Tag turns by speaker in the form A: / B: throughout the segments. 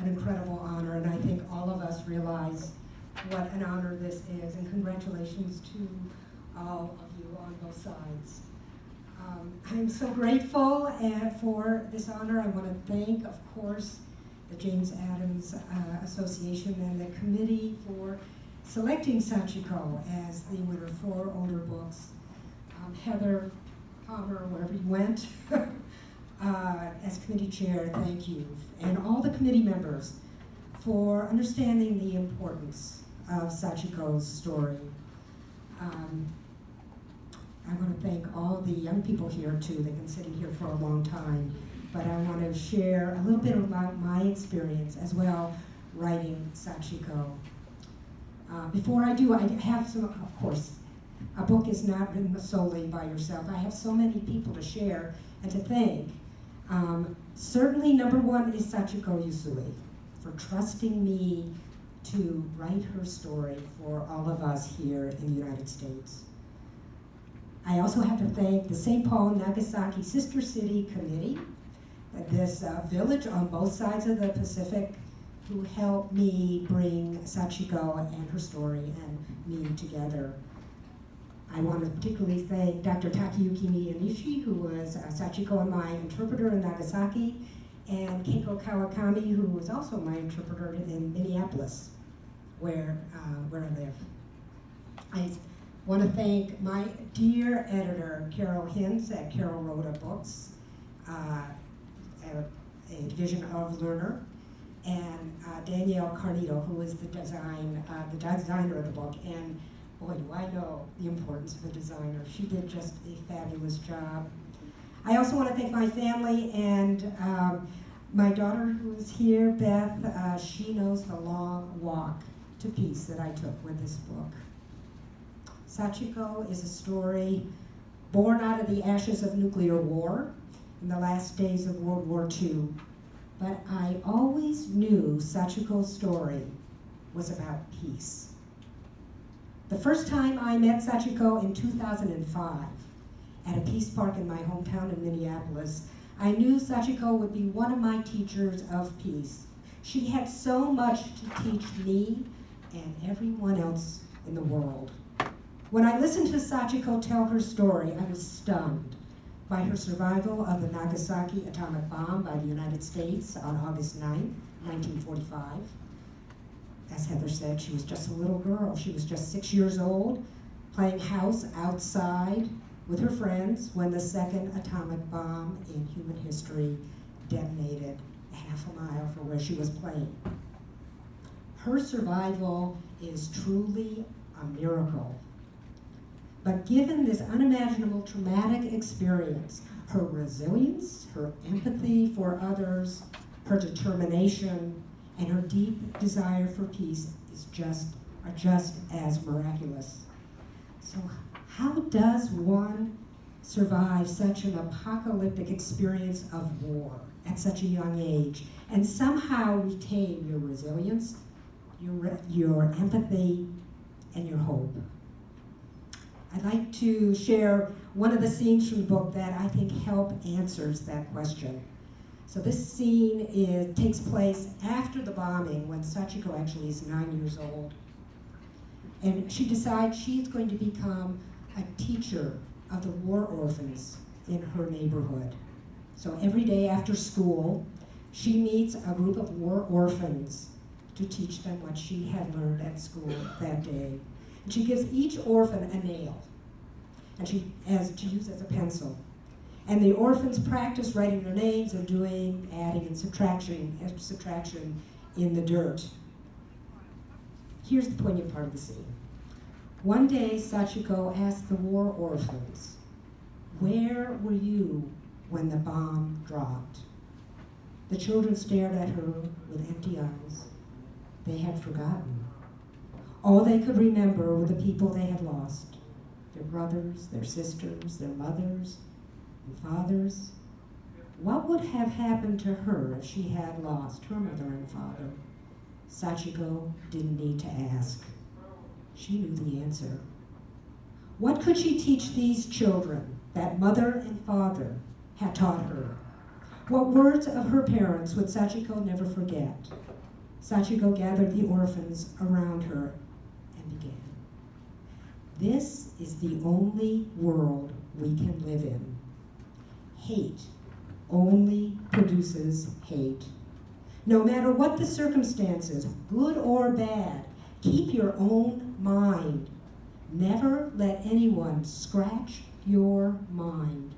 A: an incredible honor, and I think all of us realize what an honor this is, and congratulations to all of you on both sides. I'm so grateful for this honor. I want to thank, of course, the James Addams Association and the committee for selecting Sachiko as the winner for older books. Heather Palmer, wherever you went, as committee chair, thank you. And all the committee members for understanding the importance of Sachiko's story. I want to thank all the young people here too. They've been sitting here for a long time. But I want to share a little bit about my experience as well writing Sachiko. Before I do, I have some, of course, a book is not written solely by yourself. I have so many people to share and to thank. Certainly number one is Sachiko Yusui for trusting me to write her story for all of us here in the United States. I also have to thank the St. Paul Nagasaki Sister City Committee, this village on both sides of the Pacific, who helped me bring Sachiko and her story and me together. I want to particularly thank Dr. Takayuki Miyanishi, who was Sachiko and my interpreter in Nagasaki, and Keiko Kawakami, who was also my interpreter in Minneapolis, where I live. I want to thank my dear editor, Carol Hintz at Carol Rhoda Books, a division of Learner, and Danielle Carnito, who is the designer of the book. And boy, do I know the importance of a designer. She did just a fabulous job. I also want to thank my family and my daughter who is here, Beth. She knows the long walk to peace that I took with this book. Sachiko is a story born out of the ashes of nuclear war in the last days of World War II. But I always knew Sachiko's story was about peace. The first time I met Sachiko in 2005 at a peace park in my hometown in Minneapolis, I knew Sachiko would be one of my teachers of peace. She had so much to teach me and everyone else in the world. When I listened to Sachiko tell her story, I was stunned by her survival of the Nagasaki atomic bomb by the United States on August 9, 1945. As Heather said, she was just a little girl. She was just 6 years old, playing house outside with her friends when the second atomic bomb in human history detonated half a mile from where she was playing. Her survival is truly a miracle. But given this unimaginable traumatic experience, her resilience, her empathy for others, her determination, and her deep desire for peace are just as miraculous. So how does one survive such an apocalyptic experience of war at such a young age and somehow retain your resilience, your empathy, and your hope? I'd like to share one of the scenes from the book that I think answers that question. So this scene takes place after the bombing when Sachiko actually is 9 years old. And she decides she's going to become a teacher of the war orphans in her neighborhood. So every day after school, she meets a group of war orphans to teach them what she had learned at school that day. And she gives each orphan a nail, and to use as a pencil. And the orphans practice writing their names and doing adding and subtraction in the dirt. Here's the poignant part of the scene. One day, Sachiko asked the war orphans, "Where were you when the bomb dropped?" The children stared at her with empty eyes. They had forgotten. All they could remember were the people they had lost, their brothers, their sisters, their mothers, and fathers. What would have happened to her if she had lost her mother and father? Sachiko didn't need to ask. She knew the answer. What could she teach these children that mother and father had taught her? What words of her parents would Sachiko never forget? Sachiko gathered the orphans around her and began. This is the only world we can live in. Hate only produces hate. No matter what the circumstances, good or bad, keep your own mind. Never let anyone scratch your mind.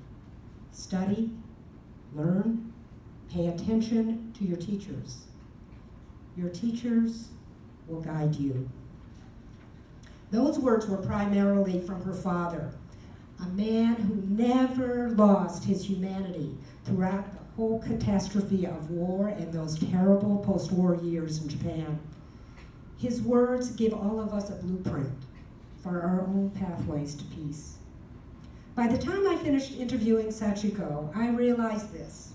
A: Study, learn, pay attention to your teachers. Your teachers will guide you. Those words were primarily from her father, a man who never lost his humanity throughout the whole catastrophe of war and those terrible post-war years in Japan. His words give all of us a blueprint for our own pathways to peace. By the time I finished interviewing Sachiko, I realized this.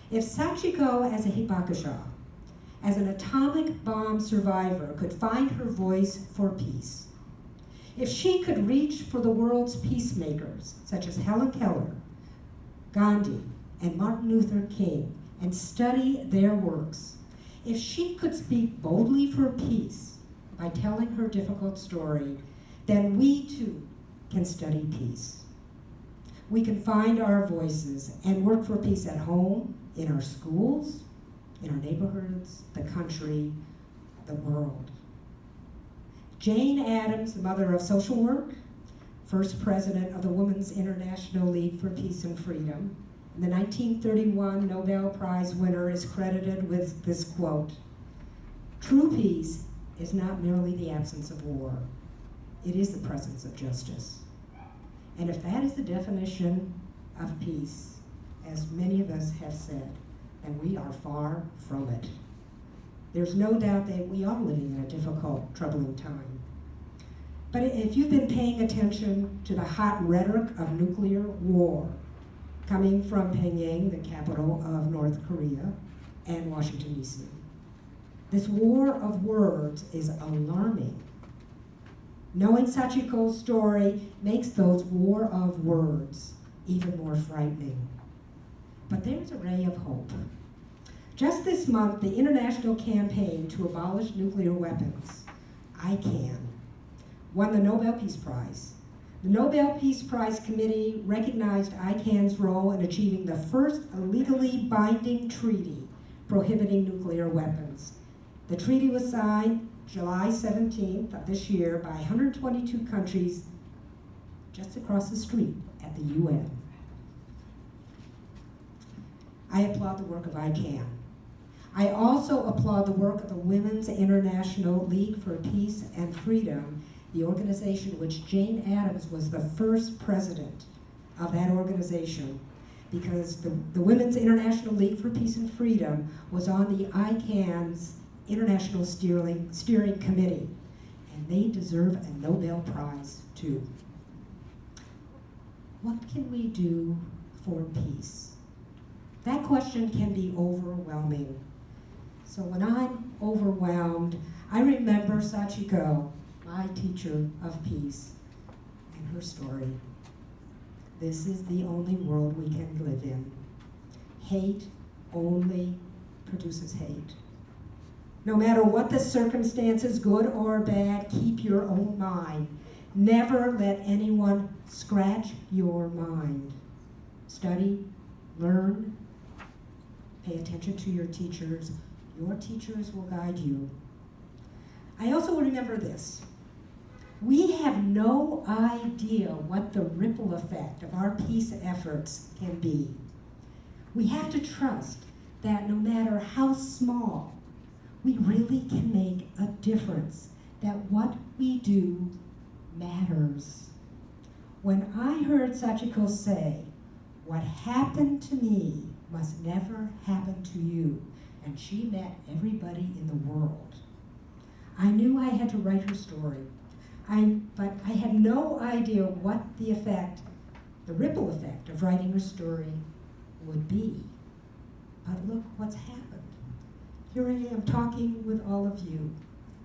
A: If Sachiko as a hibakusha, as an atomic bomb survivor, could find her voice for peace, if she could reach for the world's peacemakers, such as Helen Keller, Gandhi, and Martin Luther King, and study their works, if she could speak boldly for peace by telling her difficult story, then we too can study peace. We can find our voices and work for peace at home, in our schools, in our neighborhoods, the country, the world. Jane Addams, the mother of social work, first president of the Women's International League for Peace and Freedom, and the 1931 Nobel Prize winner, is credited with this quote: "True peace is not merely the absence of war, it is the presence of justice." And if that is the definition of peace, as many of us have said, then we are far from it. There's no doubt that we are living in a difficult, troubling time. But if you've been paying attention to the hot rhetoric of nuclear war coming from Pyongyang, the capital of North Korea, and Washington, D.C., this war of words is alarming. Knowing Sachiko's story makes those war of words even more frightening. But there's a ray of hope. Just this month, the international campaign to abolish nuclear weapons, ICAN, won the Nobel Peace Prize. The Nobel Peace Prize Committee recognized ICAN's role in achieving the first legally binding treaty prohibiting nuclear weapons. The treaty was signed July 17th of this year by 122 countries just across the street at the UN. I applaud the work of ICAN. I also applaud the work of the Women's International League for Peace and Freedom, the organization which Jane Addams was the first president of that organization, because the Women's International League for Peace and Freedom was on the ICAN's International Steering Committee, and they deserve a Nobel Prize too. What can we do for peace? That question can be overwhelming. So when I'm overwhelmed, I remember Sachiko, my teacher of peace, and her story. This is the only world we can live in. Hate only produces hate. No matter what the circumstances, good or bad, keep your own mind. Never let anyone scratch your mind. Study, learn, pay attention to your teachers. Your teachers will guide you. I also remember this. We have no idea what the ripple effect of our peace efforts can be. We have to trust that no matter how small, we really can make a difference, that what we do matters. When I heard Sachiko say, "What happened to me must never happen to you," and she met everybody in the world, I knew I had to write her story. But I had no idea what the effect, the ripple effect of writing her story would be. But look what's happened. Here I am talking with all of you,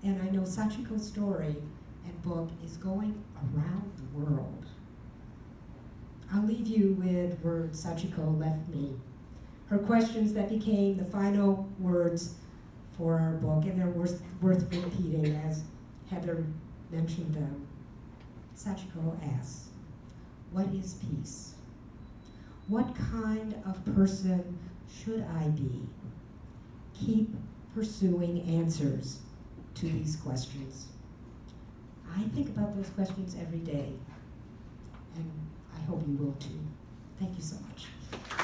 A: and I know Sachiko's story and book is going around the world. I'll leave you with words Sachiko left me her questions that became the final words for our book, and they're worth repeating as Heather mentioned them. Sachiko asks, what is peace? What kind of person should I be? Keep pursuing answers to these questions. I think about those questions every day, and I hope you will too. Thank you so much.